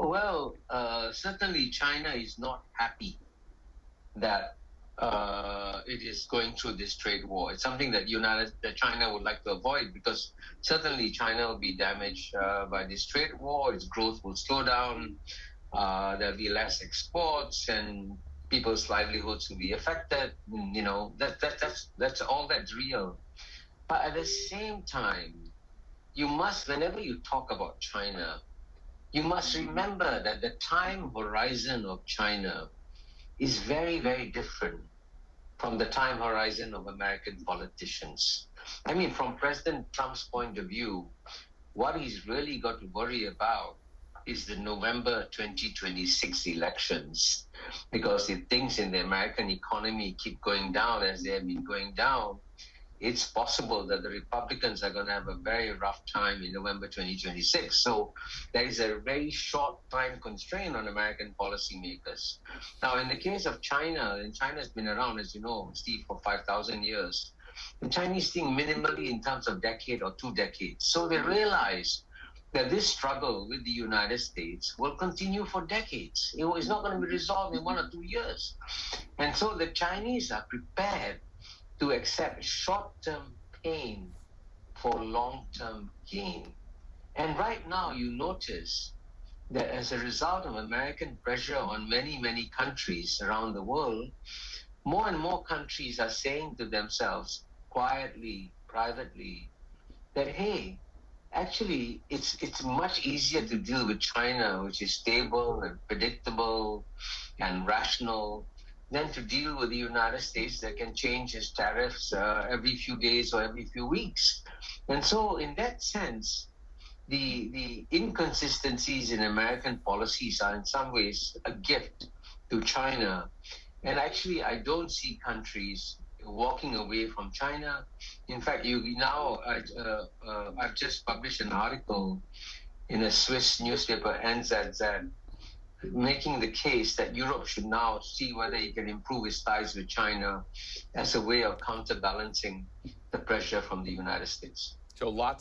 Well, certainly China is not happy that it is going through this trade war. It's something that China would like to avoid, because certainly China will be damaged by this trade war. Its growth will slow down. There'll be less exports, and people's livelihoods will be affected. That's all that's real. But at the same time, whenever you talk about China, you must remember that the time horizon of China is very, very different from the time horizon of American politicians. I mean, from President Trump's point of view, what he's really got to worry about is the November 2026 elections, because if things in the American economy keep going down as they have been going down, it's possible that the Republicans are going to have a very rough time in November 2026. So there is a very short time constraint on American policymakers. Now, in the case of China, and China's been around, as you know, Steve, for 5,000 years. The Chinese think minimally in terms of decade or 2 decades. So they realize that this struggle with the United States will continue for decades. It's not going to be resolved in 1 or 2 years. And so the Chinese are prepared to accept short-term pain for long-term gain. And right now, you notice that as a result of American pressure on many, many countries around the world, more and more countries are saying to themselves, quietly, privately, that, hey, actually, it's much easier to deal with China, which is stable and predictable and rational, than to deal with the United States that can change its tariffs every few days or every few weeks. And so in that sense, the inconsistencies in American policies are in some ways a gift to China. And actually, I don't see countries walking away from China. In fact, I've just published an article in a Swiss newspaper, NZZ, making the case that Europe should now see whether it can improve its ties with China as a way of counterbalancing the pressure from the United States. So lots